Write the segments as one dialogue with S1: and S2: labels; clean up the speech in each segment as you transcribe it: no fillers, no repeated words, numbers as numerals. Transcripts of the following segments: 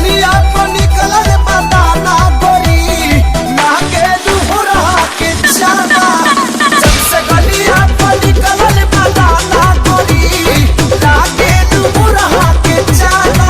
S1: गलिया को निकलल बताना गोरी लागे दुहरा के जाना। जब से गलिया को निकलल बताना गोरी लागे दुहरा के जाना।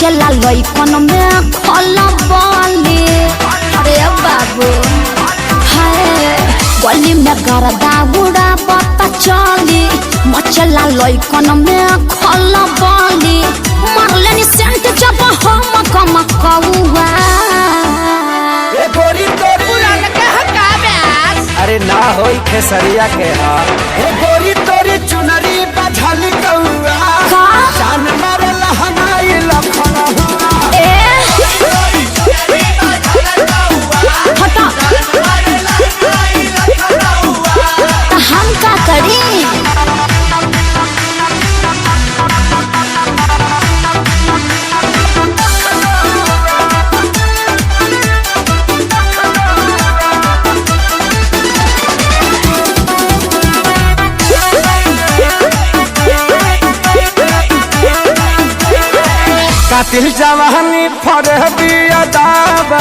S2: मचला लइकन में खलबली। अरे बाबू हाय गली में गरदा उड़ा पता चली मचला लइकन में खलबली। मारलेनी सेंट जब हम कम कौआ
S1: ए गोरी तोरी
S2: पुरान के हका ब्यास।
S1: अरे ना होई खेसरिया के हाल। ए गोरी तोरी चुनरी बझल कौआ
S2: का
S1: जान मारे लहनाई लखन
S2: ए हटा हम का करी।
S1: कातिल जवानी फरहदिया दावा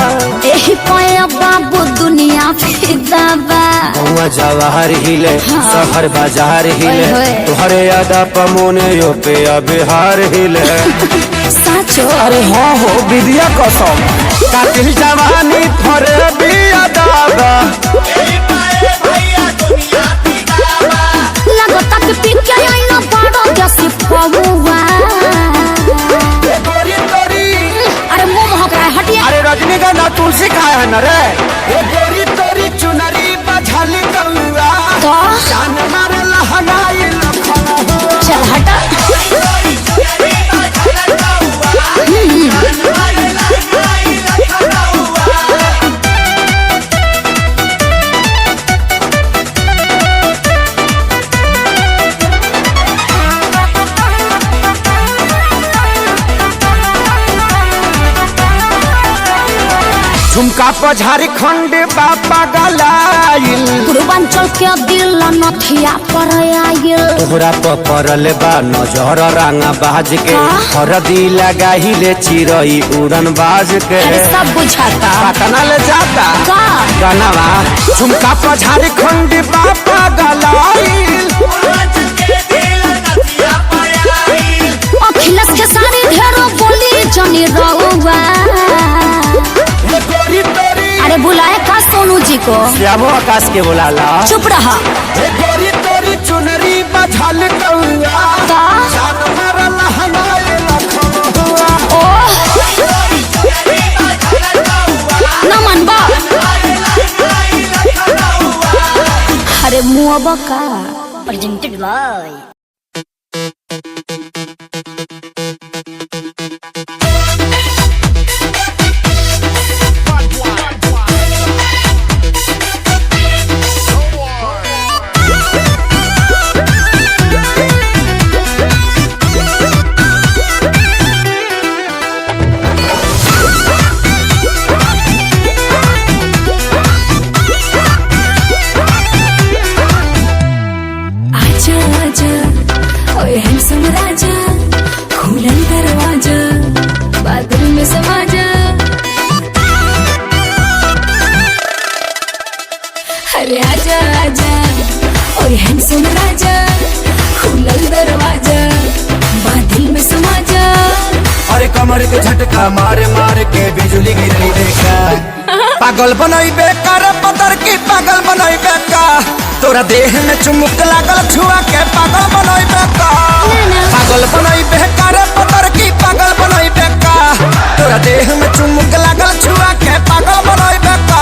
S2: एही पाया बाबू दुनिया फिदा बा।
S1: गौवा जवाहर हिले शहर बाजार हिले
S2: ओए होए।
S1: तोहरे यादा पमोने यो पे बिहार हिले।
S2: साचो
S1: अरे हाँ हो विद्या कसम कातिल जवानी फरहदिया दावा
S2: लगता कि पी के आईना बड़ा जैसे पौवा। अरे मुंह महक रहा है हटिया।
S1: अरे रजनीगंधा तुलसी खाए है न रे। ए गोरी तोरी चुनरी बझल कौआ
S2: तो
S1: जान मारे लहनाई लखन
S2: चल हटा।
S1: झुमका पर झारखंड बाबा गलाइल
S2: पूर्वांचल के दिल नथिया पर आयल।
S1: तोहरा पर पड़ल बा नजर रंगा बाज के हरदी लगाहिले चिरई उड़न बाज के।
S2: अरे सब बुझाता
S1: पटना ले जाता
S2: का
S1: गनवा झुमका पर झारखंड बाबा गलाइल
S2: अखिलेश के सारी ढेरों बोली जनी रहुआ। अरे बुलाए का सोनू जी को
S1: श्यामो आकाश के बुलाला।
S2: चुप रहा।
S1: ए गोरी तोरी चुनरी बझल कौआ
S2: का
S1: जान मारे लहनाई लखन
S2: ओ नमन बा। अरे मुआ का प्रेजेंटेड बाय
S3: राजा खुलल दरवाजा बादल में समा जा। अरे आजा आजा ओए हैंडसम राजा खुलल दरवाजा बादल में समा जा।
S1: अरे कमर के झटका मारे मारे के बिजली गिरई देखा पागल बनई बेकार पतर की पागल बनई बेका तोरा देह में चुमुक लागल छुआ के पागल बनई बेका पागल बनई बेकार पतर की पागल बनई बेका तोरा देह में चुमुक लागल छुआ के पागल बनई बेका।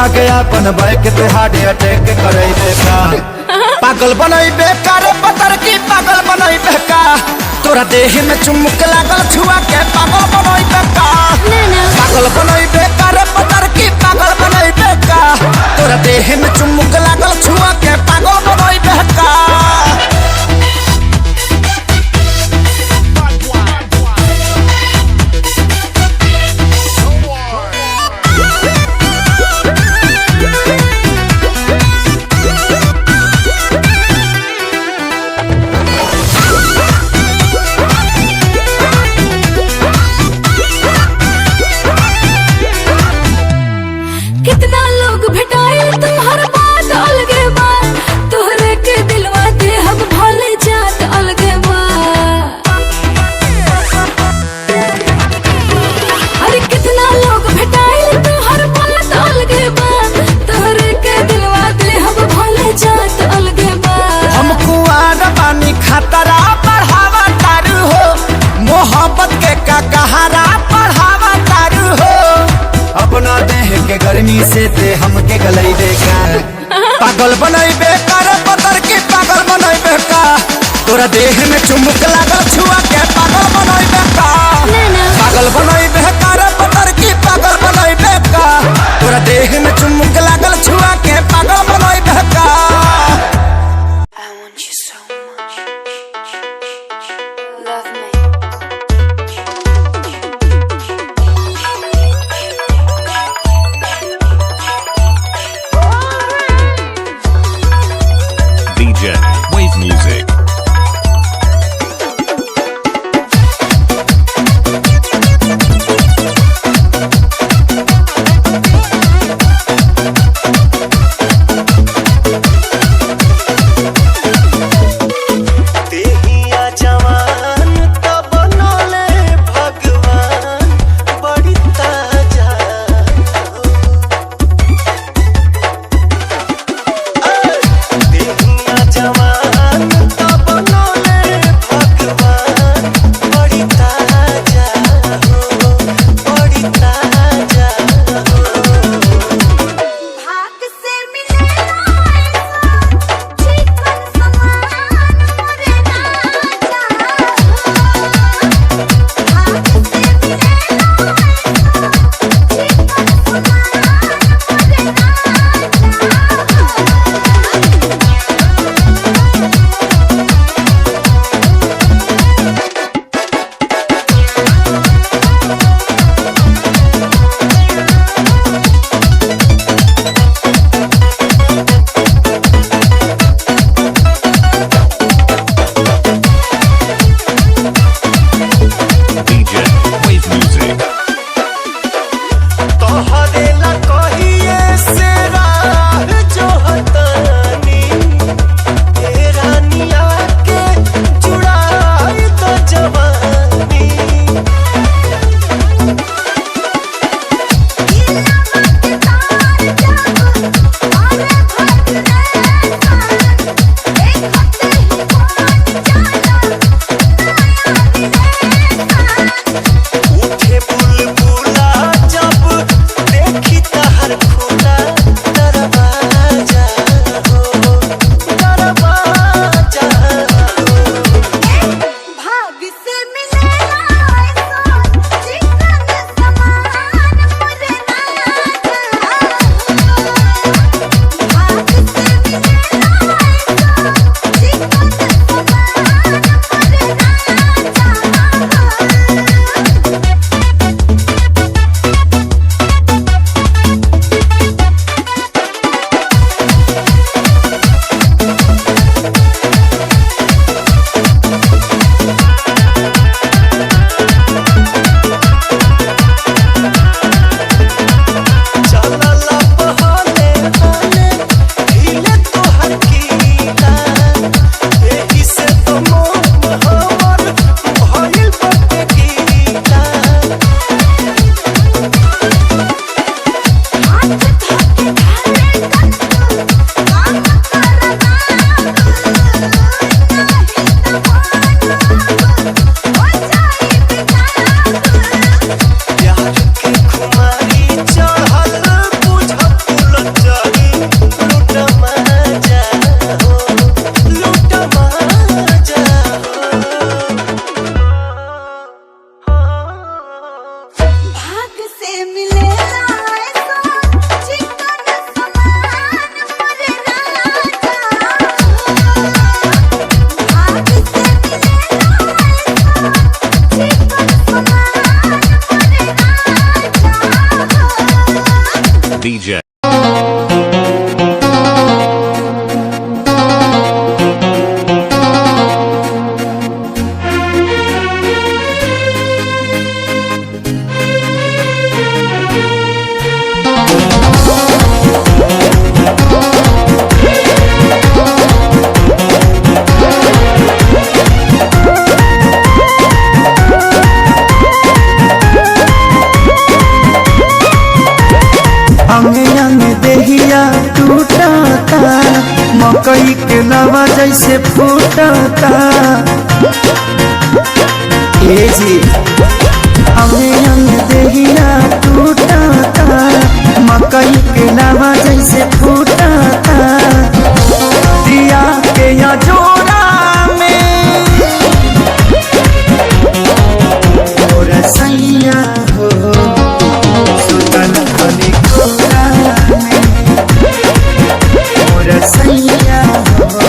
S1: उठा के अपन बाइक पे हार्ट अटैक करे का पागल बनैबे का रे पतर की पागल बनैबे का तोरा देह में चुमुक लागल छुआ के पागल बनैबे का पागल बनैबे का रे पतर की पागल बनैबे का तोरा देह में चुमुक लागल छुआ के पागल बनैबे का
S3: कितना लोग भेटाए
S1: नावा जैसे फूटता ए जी हमें अंग देहिया टूटता मकई के नावा जैसे फूटता दिया के या जोड़ा में और सैया हो सुतन बनी कोरा में और सैया हो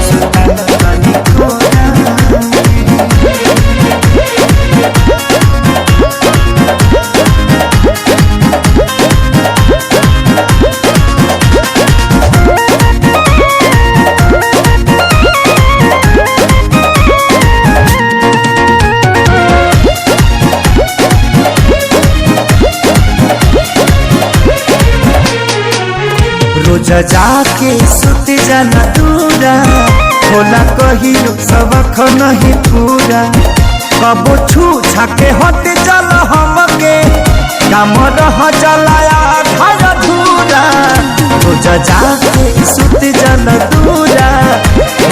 S1: सुतन बनी कोरा में। रोज जाके सुत जाना दूरा होला कहियो सबक नहीं पूरा कबो छू छाके हट चल हमके काम रह चलाया घर धूरा रोज जाके सुत जाना दूरा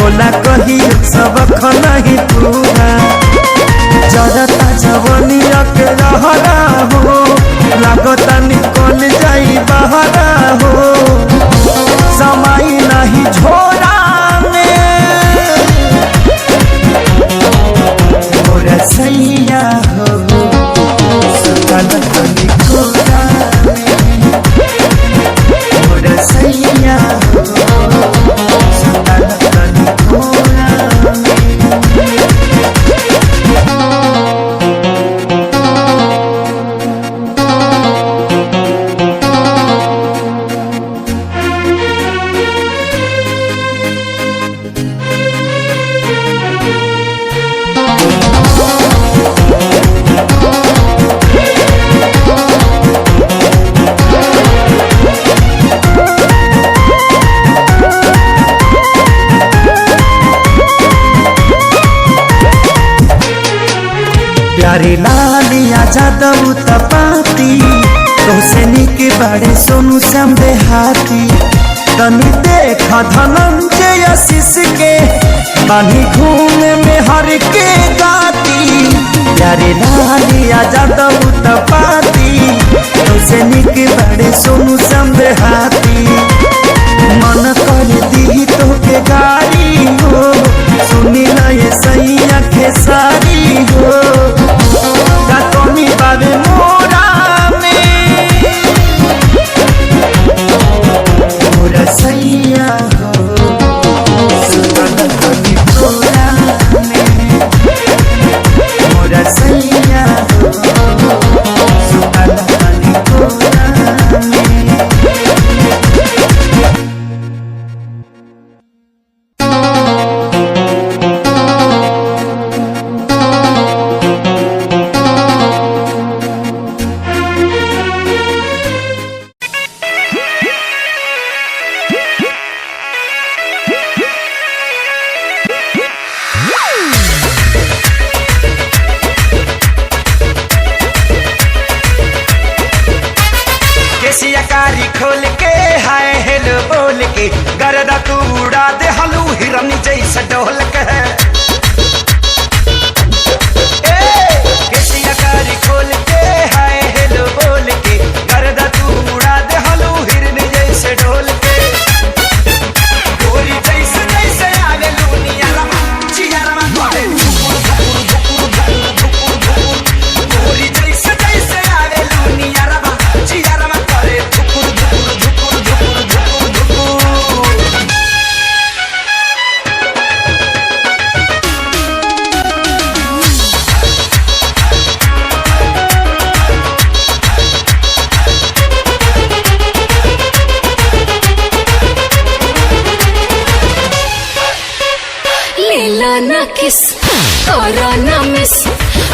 S1: होला कहियो सबक नहीं पूरा जरता जवनिया के रहरा हो लागता निकल जाई बहरा हो समय नहीं झोरा में और सैया हो सुतन बनी कोरा में और सैया हो सुतन बनी कोरा में। प्यारे लालिया जादव तपाती तोसे निके बड़े सोनू श्याम देहाती तनी देखा धनंजय आशीष के बानी घूमे में हर के गाती प्यारे लालिया जादव तपाती तोसे निके बड़े सोनू श्याम देहाती मन कर दी तो के गाड़ी हो सुनी ना ये सैया खेसारी हो का कमी बाबे मोरा में मोरा सैया हो सुतन बनी कोरा में मोरा सैया हो सुतन बनी कोरा में। खोल के हाय हेलो बोल के गर्दा तू उड़ा दे हलू हिरन जैसा डोल के केसिया कारी खोल के हाय हेलो बोल के गर्दा तू उड़ा दे हलू हिरन जैसे डोल के गोरी जैसे जैसे आवे लुनिया रमा चियारमा करे गोरी जैसे जैसे आवे लुनिया रमा चियारमा करे
S3: ना किस करो ना मिस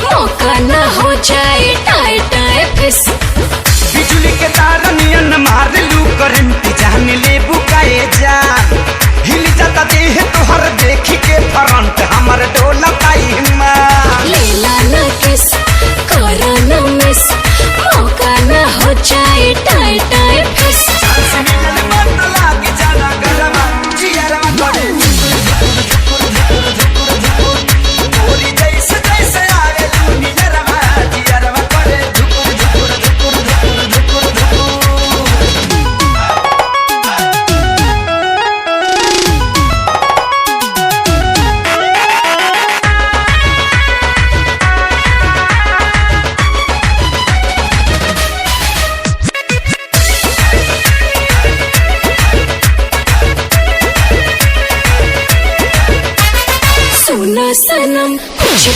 S3: मौका ना हो जाए टाए टाए फिस
S1: बिजली के तार नियन मार लू करंट जान ले बुकाए जा हिल जाता देह तोहर देखी के फ्रंट हमर डोला पाई मां
S3: लीला ना किस करो ना मिस मौका ना हो जाए टाए टाए फिस
S1: सांस मिलन मत लागे जाना गरमा जियरमा करे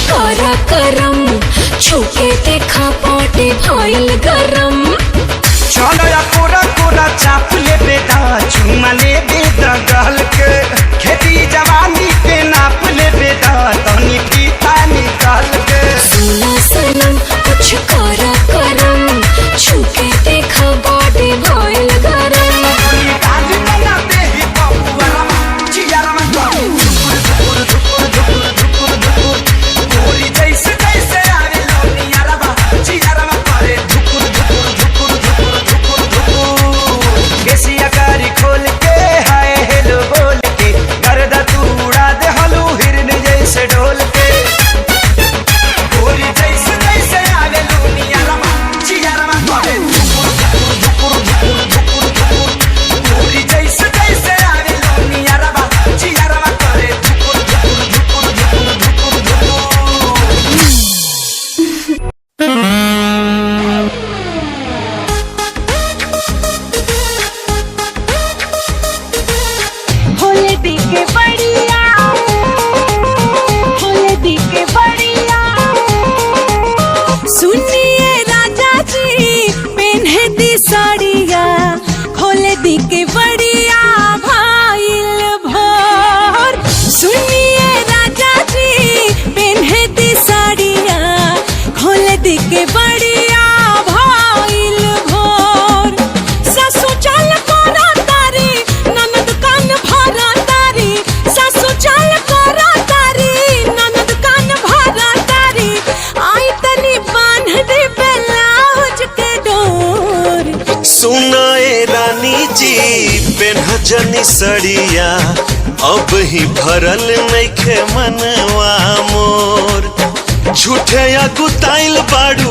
S3: करा करम, छूके देखा पाटे भइल गरम।
S1: चलो या कोरा कोरा चाप ले बेटा, चुमा ले बेटा गल के, खेती जवानी के नाप ले बेटा, तनी पीता निकाल के।
S3: सुना सनम कुछ करा करम, छूके देखा पाटे भइल गरम।
S1: गाली बनाते ही बबुआ चियारा में धुकुर धुकुर धुकुर धुकुर धुकुर, गोरी जैसे जैसे आवे लोनिया रबा, चियारा में करे धुकुर धुकुर धुकुर धुकुर धुकुर धुकुर। केसिया कारी खोल के हाय हेलो बोल के, गर्दा तू उड़ा दे हलू हिरन जैसे ढोल के। गोरी जैसे जैसे आवे लोनिया रबा, चियारा में करे धुकुर धुकुर धुकुर धुकुर धुकुर धुकुर। गोरी जैसे जैसे आवे लोनिया रबा, चियारा में करे धुकुर धुकुर धुकुर धुकुर धुकुर
S4: होले दिखे बढ़िया, होले दिखे बढ़िया। सुनिए राजा जी पहने दी साड़िया, खोले दिखे बढ़िया भाईल भोर। सुनिए राजा जी पहने दी साड़िया, खोले दिखे बढ़िया भाईल भोर। सासू चाल करा तारी, ननद कान भरा तारी, सासू चाल करा तारी, ननद कान भरा तारी। आई तनी बांध दे ब्लाउज के डोर।
S5: सुनाए रानी जी पेन्हजनी सड़िया, अब ही भरल नइखे मनवा मोर। झूठे या गुताइल बाड़ू,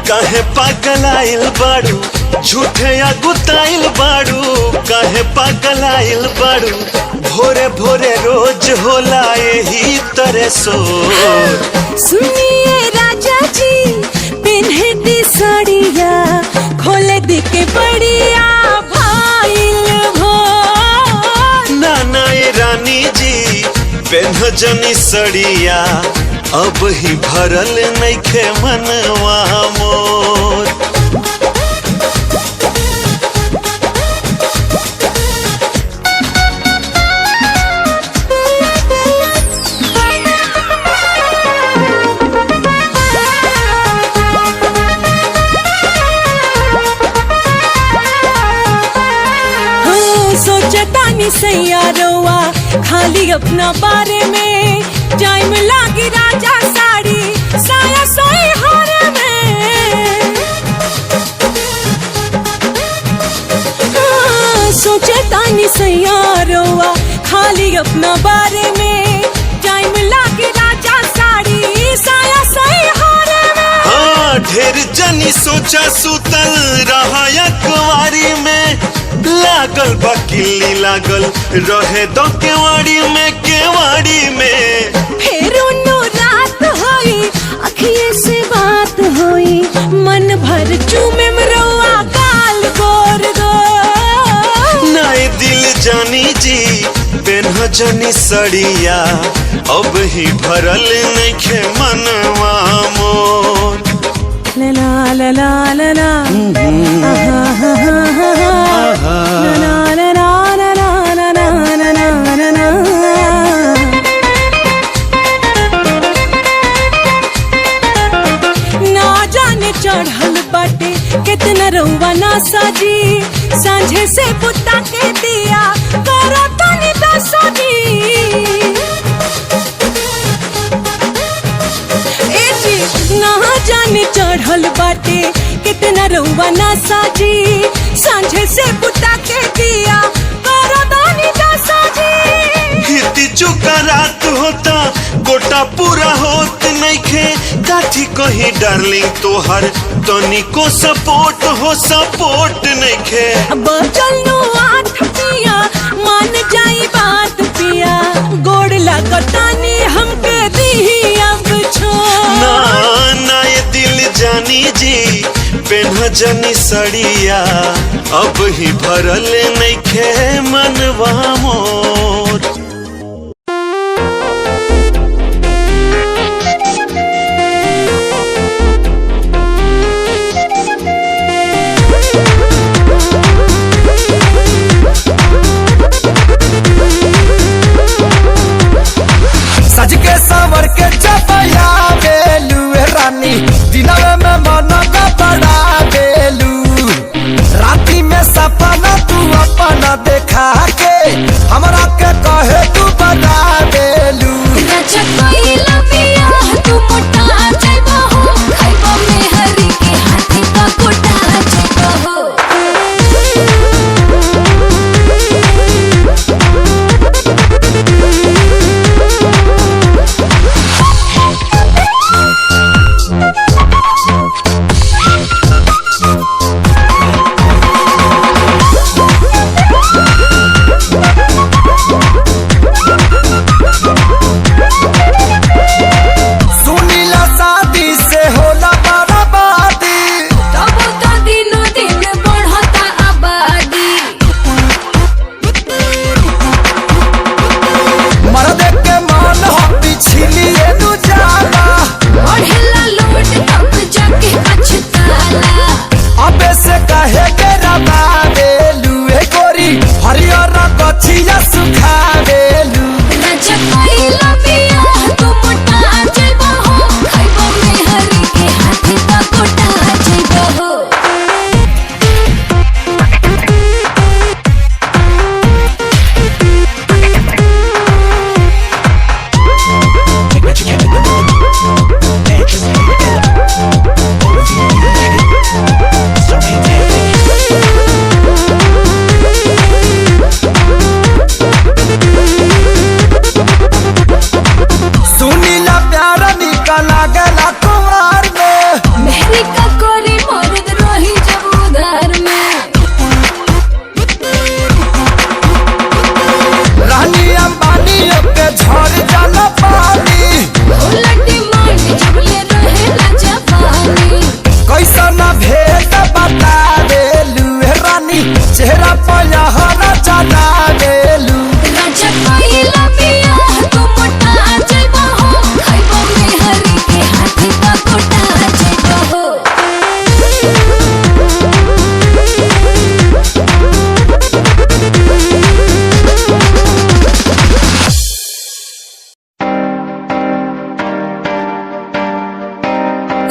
S5: काहे पागल आइल बाड़ू, झूठे या गुताइल बाड़ू, काहे पागल आइल बाड़ू। भोरे भोरे रोज होला यही तरह सोर।
S4: सुनिए राजा जी पहने दी साड़िया, खोले दी के बढ़िया भाईल भोर।
S5: नाना ये रानी जी पेन्हजनी सड़िया, अब ही भरल नइखे मनवा मोर।
S4: सोचतानी सैयारोवा खाली अपना बारे में, टाइम लागी राजा साड़ी साया सोई हारे में। सोचतानी सैयारोवा खाली अपना बारे में, टाइम लागी राजा साड़ी साया सोई हारे में।
S5: हाँ ढेर जनी सोचा सुतल रहा कुंवारी में, लागल बा किल्ली लागल रहे दो केवाड़ी में, केवाड़ी में।
S4: फिर उन्नो रात होई, अखिए से बात होई, मन भर चूमे मरोआ गाल गोर गोर।
S5: नाए दिल जानी जी पेन्हजनी सड़िया, अब ही भरल नइखे मनवा मोर।
S4: ला ला ला ला ला, आहा हा हा हा, ला ला ला ला ला ला ला ला ला ला। ना जाने चढ़ल बाटे कितना रउआ ना साजी, सांझे से बुता के दिया करा तनी दसाजी। ए जी ना जाने चढ़ल बाटे कितना रउआ ना साजी, सांझे से बुता के दिया करा तनी दसाजी।
S5: हिती चुका रात होता गोटा पूरा होत नइखे, काठी कहीं डार्लिंग तोहर तनिको सपोर्ट हो, सपोर्ट नइखे।
S4: बचल आठ पिया मान जाई बात पिया, गोड़ लागतानी हमके दी अब छोड़।
S5: ना ना ये दिल जानी जी पेन्हजनी सड़िया, अब ही भरल नइखे मनवा मोर।
S1: देखा के हमरा के कहे तू बता देलू।
S3: राजा कोइला पिया तू मोटा जाइबो हो, खाइबो में हरी के हाथी का कोटा जाइबो हो।
S1: सुनीला शादी से होला बर्बादी,
S3: तब तो दिनों दिन बढ़ता आबादी।
S1: मर्द के मन हो पिछलिए नु जाला,
S3: बढ़ेला लोट तब जाके पछताला।
S1: अबे से कहे के रबा देलू ए गोरी हरियर कछिया सुखा देलू।
S3: राजा कोइला पिया तू मोटा जाइबो हो, खाइबो में हरी के हाथी का कोटा जाइबो हो।
S1: सुनीला प्यार निकला गला कुमार में,
S3: मेहरी का कोरी मर्द रही जब उधार में।
S1: रानी अंबानी के झड़ जाला पानी,
S3: उलटी मांग जब ले रहेला जापानी।
S1: कैसा ना भेद बता देलू ए रानी चेहरा पर हरा चला देलू।
S3: राजा कोइला पिया तू मोटा जाइबो हो, खाइबो में हरी के हाथी का कोटा जाइबो हो।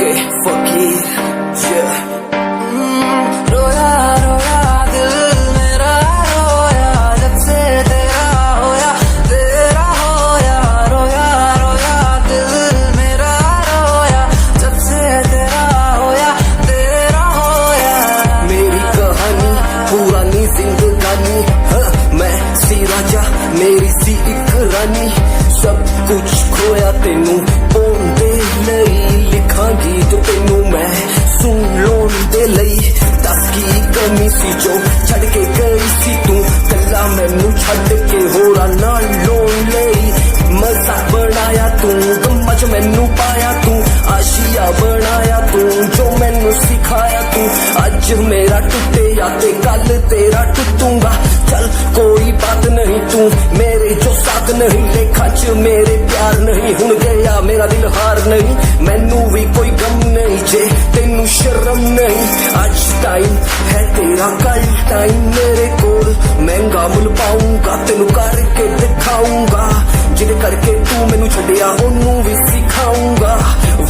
S1: के फकीर रोया रोया दिल मेरा रोया जब से तेरा होया रोया रोया दिल मेरा रोया जब से तेरा होया मेरी कहानी पुरानी जिंदगानी मैं सी राजा मेरी सी एक रानी सब कुछ खोया तेनू पोंदे लई लिखांगी जो तेनू मैं सुन लोन दे लई दस की कमी सी जो छड़ के गई सी तू कला मैनू छड़ के होरा ना लोन लई मजा बनाया तू गम्मा च मैनू पाया तू आशिया बनाया तू जो मैनू सिखाया तू अज मेरा टुटे या ते कल तेरा टुटूंगा चल कोई बात नहीं तू मेरे जो साथ नहीं लेखा च मेरे प्यार नहीं हुन गया मेरा दिल हार नहीं मैनू भी कोई गम नहीं जे तेनू शर्म नहीं आज टाइम है तेरा कल टाइम मेरे कोल महंगा मुल पाऊंगा तेनू करके दिखाऊंगा जिद करके तू मैनू छड़िया ओनू भी सिखाऊंगा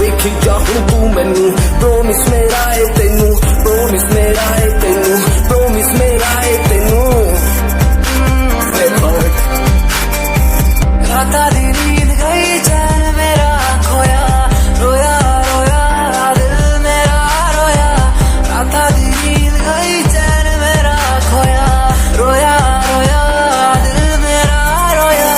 S1: वेखी जा हुन तू मैनू प्रोमिस मेरा है तेनू प्रोमिस मेरा है तेनू प्रोमिस मेरा है तेनू राता दी नींद गई चैन मेरा खोया रोया रोया दिल मेरा रोया राता दी नींद गई चैन मेरा खोया रोया रोया दिल मेरा रोया।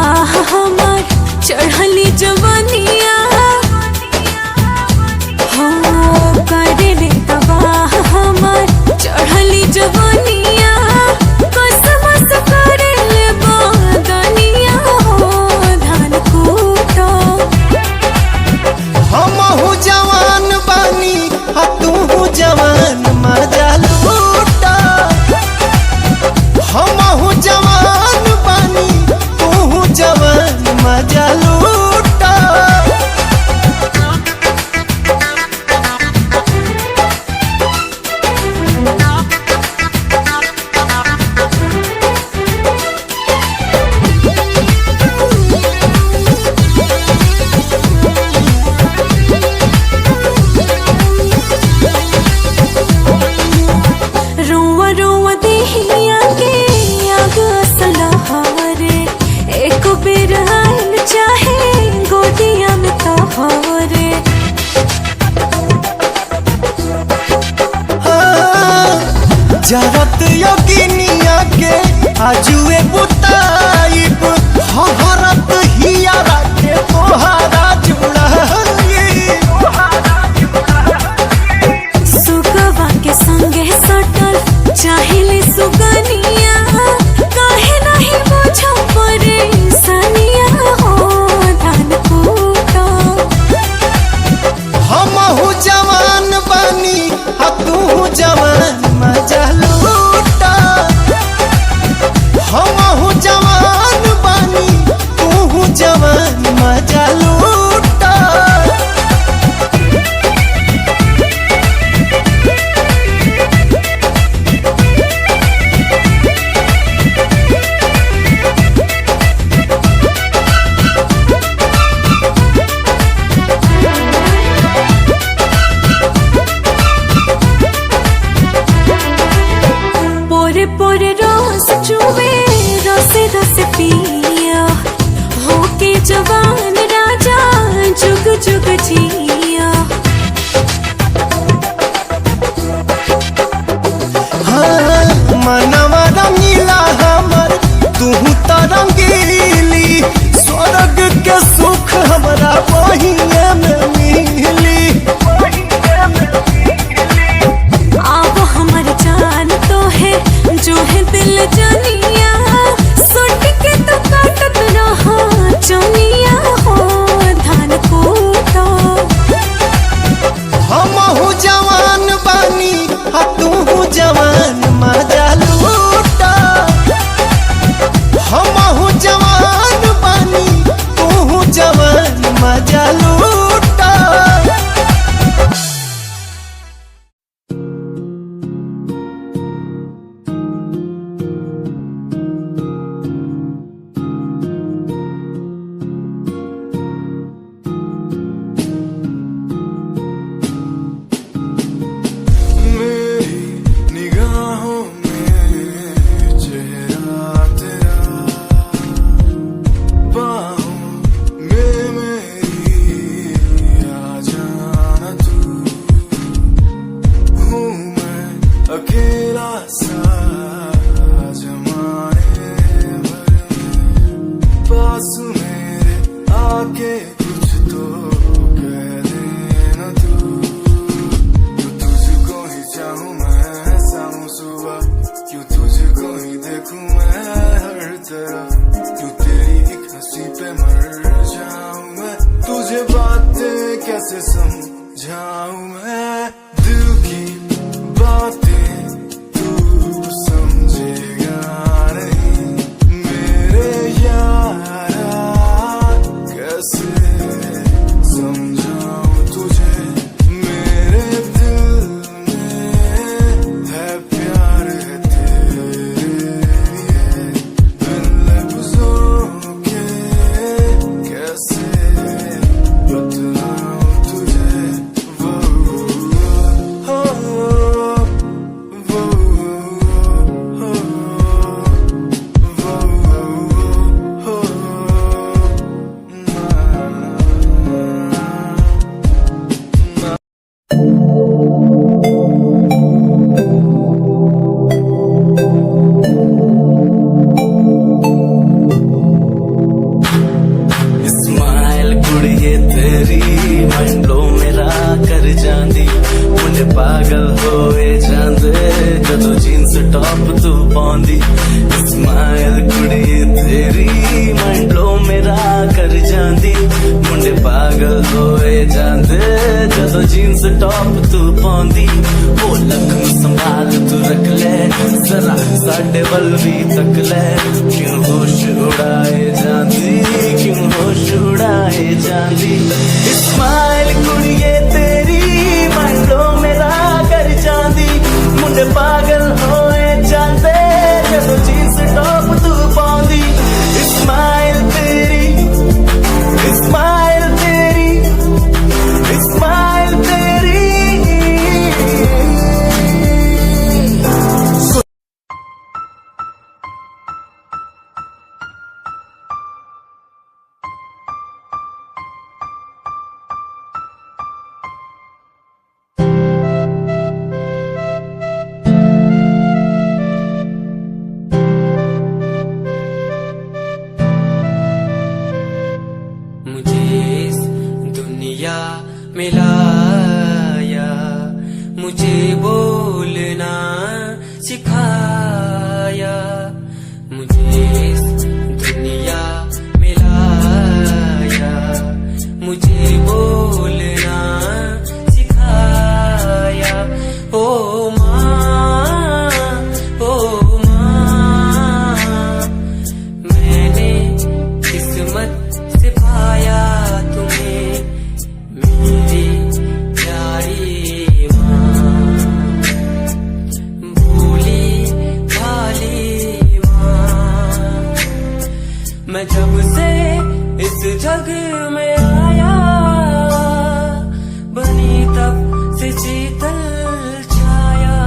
S4: तबाह हमार चढ़ली जवानिया हो करे ले तबाह हमार चढ़ली जवानिया कसमस करे ले बदनिया हो धान कूटो
S1: हमहू जवान बानी आ तू जवान मजा लूटा हमहू जवान बानी तू जवान मजा लूटा
S4: रुआ रुआ देहिया के आग असलहरे एक बेर आइल चाहे गोदिया में तोहरे
S1: जरत योगिनिया के आजुए बुताइब हरत हियारा के तोहारा जुड़ाई
S4: सुगवा के संगे सटल चाहिले सुगनिया काहे नहीं बुझो परे सनिया हो धान कूटो
S1: हमहू जवान बानी आ तू जवान मजा लूटा हमहू जवान बानी तू जवान मजा लूटा
S4: पोरे पोरे रस चुवे रसे रसे पिया होके जवान राजा जुग जुग जिया
S1: हाँ, मनवा रंगीला हमर तू तो रंगीली स्वर्ग के सुख हमरा बहिए में मिली
S4: आप हमर जान तो है जो है दिल जानिया सुट के तो काटत रहा चनिया हो धान कूटो
S1: हमहू जवान बानी आ तू जवान मजा लूटा हमहू जवान बानी तू जवान मजा लूटा
S6: टॉप तू पाउंदी स्माइल कुड़िए तेरी माइंड ब्लो मेरा कर जांदी मुंडे पागल होए जांदे जदों जीन्स टॉप तू पाउंदी वो लक संभाल तू रख ले जरा साडे वल भी तक ले क्यों होश उड़ाए जांदी क्यों होश उड़ाए जांदी स्माइल कुड़िए तेरी माइंड ब्लो मेरा कर जांदी मुंडे पागल होए जांदे जदों जीन्स टॉप तू पाउंदी स्माइल तेरी स्माइल तेरी स्माइल तेरी
S7: मुझे इस दुनिया में लाया मुझे बोलना सिखाया मुझे इस दुनिया में लाया मुझे बोलना सिखाया ओ माँ मैंने किस्मत से पाया तुम्हें मेरी प्यारी माँ भोली भाली माँ मैं जब से इस जग में आया बनी तब से शीतल छाया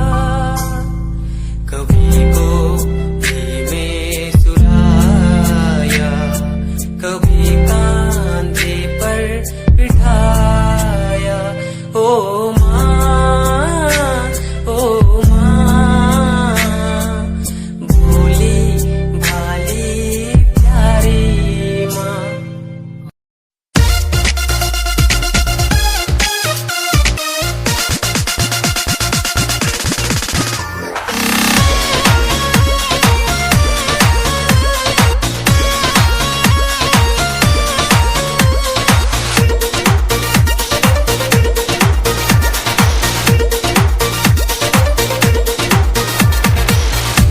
S7: कभी को भी में सुलाया कभी कांधे पर बिठाया ओ माँ भोली भाली प्यारी माँ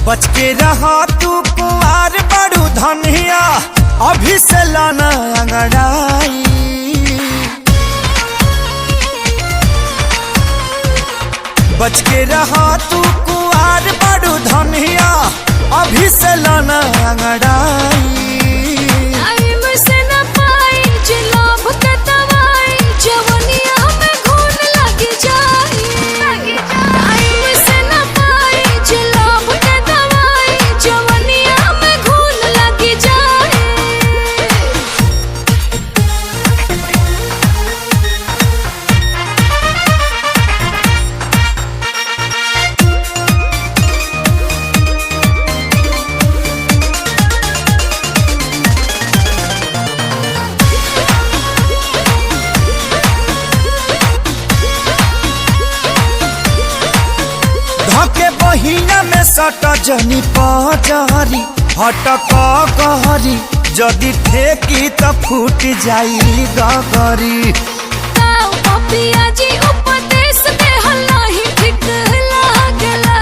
S1: बच के रहा तू कुआर बड़ू धनिया अभी से लाना अंगड़ाई बच के रहा तू कुआर बड़ू धनिया अभी से लाना अंगड़ाई
S3: टाइम से न पाई जे लोभ के दवाई जवनिया में घून लग जाई टाइम से न पाई जे लोभ के दवाई जवनिया में घून लग जाई
S1: धके बहिना में सट जनी पजारी हटक कहरी जदि ठेकी त फूट जाई गगरी
S3: ताऊ पपिया जी उपदेश दे हल्ला ही ठीक लागला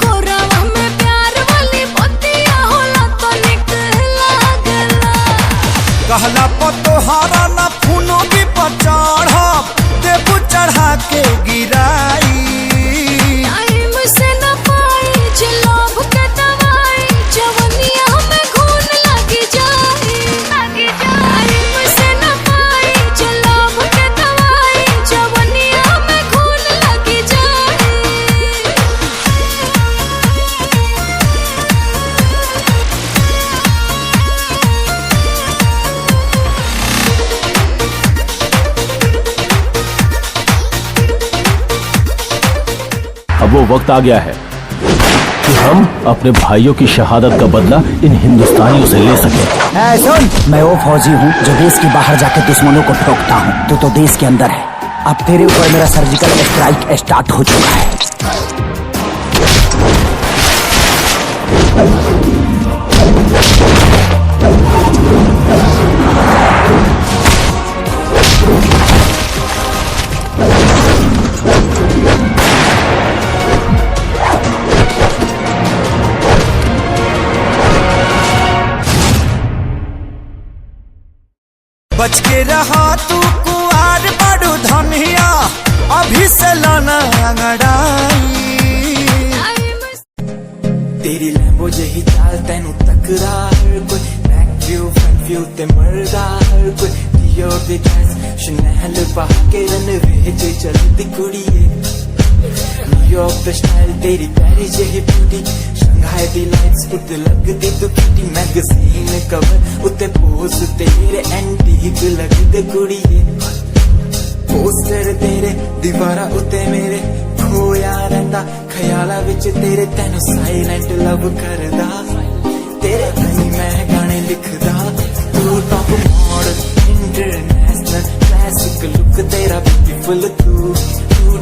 S3: कोरावा में प्यार वाली बतिया होला तो निक लागला
S1: कहला पतोहारा ना फूनो भी पचढ़ देबू चढ़ा के गिराई
S3: टाइम से न पाई जे लोभ के दवाई जवनिया में घून लग जाई टाइम से न पाई जे लोभ के दवाई जवनिया में घून लग जाई
S8: अब वो वक्त आ गया है कि हम अपने भाइयों की शहादत का बदला इन हिंदुस्तानियों से ले सकें।
S9: सुन, मैं वो फौजी हूँ जो देश के बाहर जाके दुश्मनों को ठोकता हूँ। तू तो देश के अंदर है। अब तेरे ऊपर मेरा सर्जिकल स्ट्राइक स्टार्ट हो चुका है।
S1: बच के रहा तू कुआर बड़ू धनिया, अभी से लाना अंगड़ाई।
S7: तेरी लैम्बो जही चाल तैनू तकरा हर कोई, बैक व्यू फ्रंट व्यू ते मरदा हर कोई, दियो दे ड्रेस शनैल पा के रनवे च चलदी कुड़िए, न्यूयॉर्क दा स्टाइल तेरी पेरिस जही ब्यूटी, शंघाई दी लाइट्स उत्ते लगदी तू किटी, मैगजीन कवर उत्ते पोज तेरे एंटीक लगदे कुड़िए, पोस्टर तेरे दीवारा उत्ते मेरे खोया रहिंदा, ख्याला विच तेरे तैनू साइलेंट लव करदा, तेरे लिए मैं गाने लिखदा, तू top model international classic look तेरा ब्यूटीफुल, तू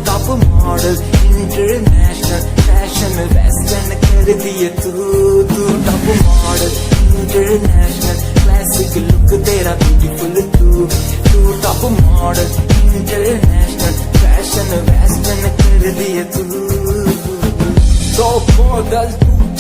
S7: top model international fashion western कर दिए, तू top model international classic look तेरा ब्यूटीफुल, तू top model international fashion western कर दिए, तो मॉडल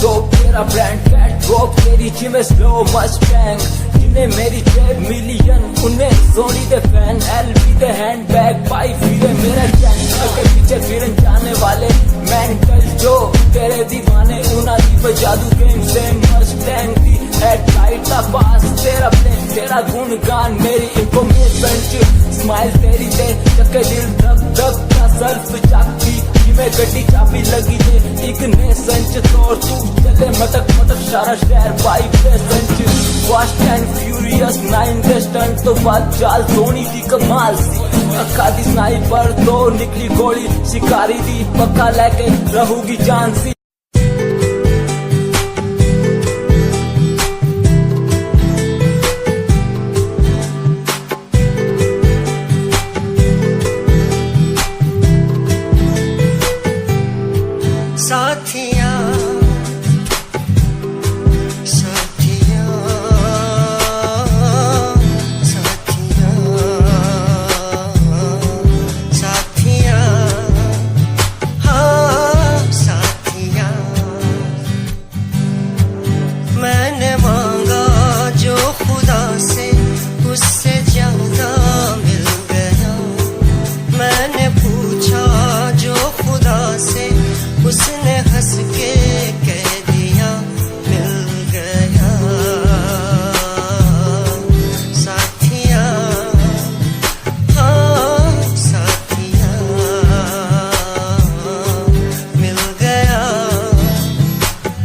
S7: तू तेरा ब्रांड कैट वॉक तेरी जिमें स्लो मस्टैंग, जिन्हें मेरी 10 मिलियन उन्हें सोनी दे फैन, एलवी दे हैंडबैग पाई फिरे मेरा चैन, के पीछे फिरन जाने वाले मेंटल जो तेरे दीवाने, उना दी जादू गेम से मस्टैंग दी हेडलाइट दा पास, तेरा प्लेन तेरा गुणगान मेरी इंफॉर्मेशन, स्माइल तेरी दे चक्के दिल धक धक का सर्फ जाती, में गड्डी चाबी लगी दे एक ने संच तोड़, तू चले मटक मटक सारा शहर बाइक पे संच, fast and furious 9 De stunt तो बात चाल सोनी दी कमाल सी, अक्का दी स्नाइपर तो निकली गोली, शिकारी दी पक्का लेके रहूगी जान सी।
S10: साथिया साथिया साथिया साथिया हाँ साथिया, मैंने मांगा जो खुदा से उससे ज्यादा मिल गया, मैंने पूछा जो खुदा से उसने हंस के कह दिया मिल गया, साथिया हाँ साथिया मिल गया,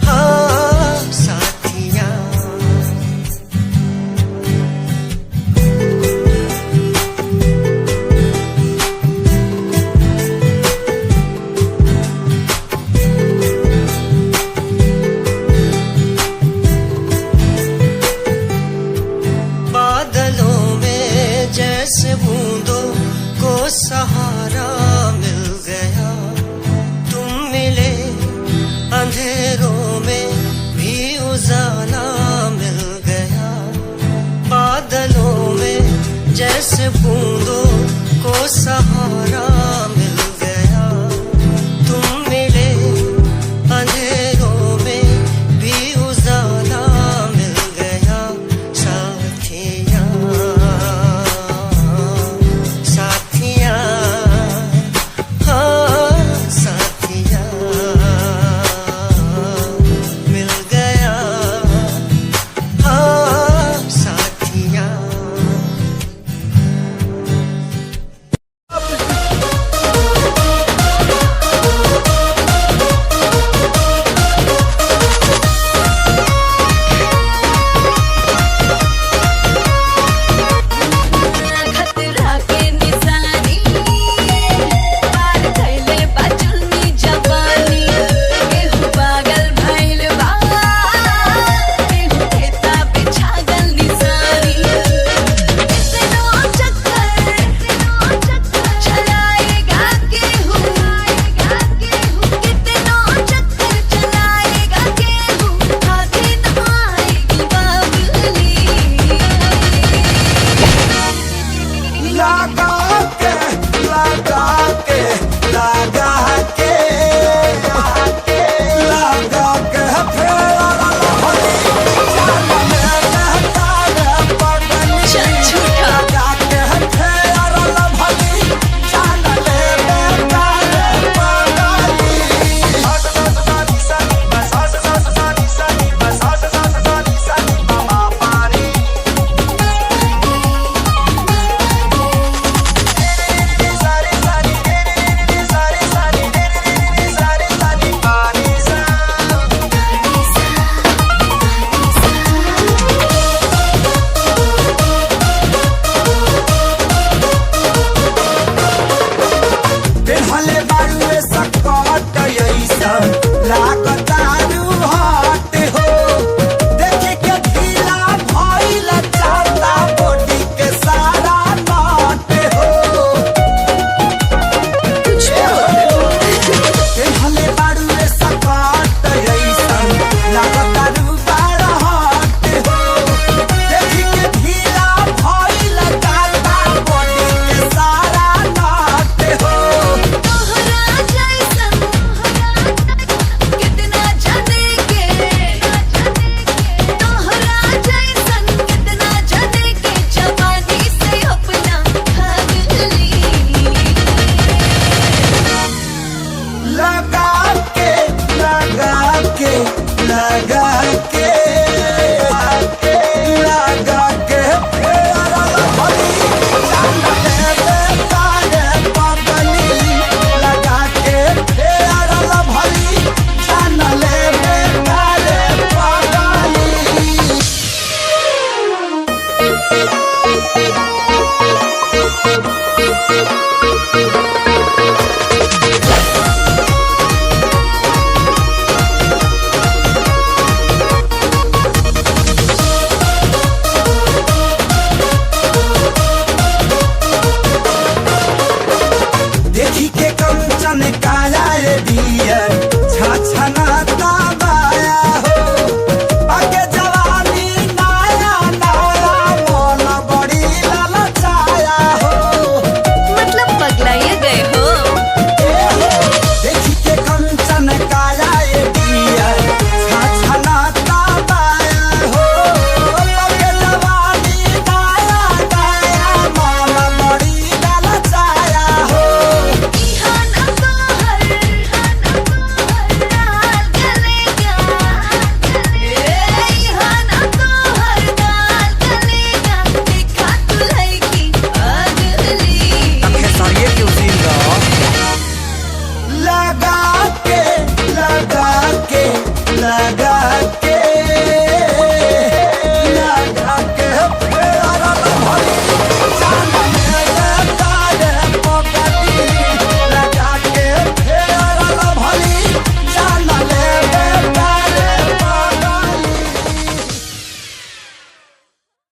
S10: हाँ साथिया। जैसे बूंदों को सहारा मिल गया, तुम मिले अंधेरों में भी उजाला मिल गया, बादलों में जैसे बूंदों को सहारा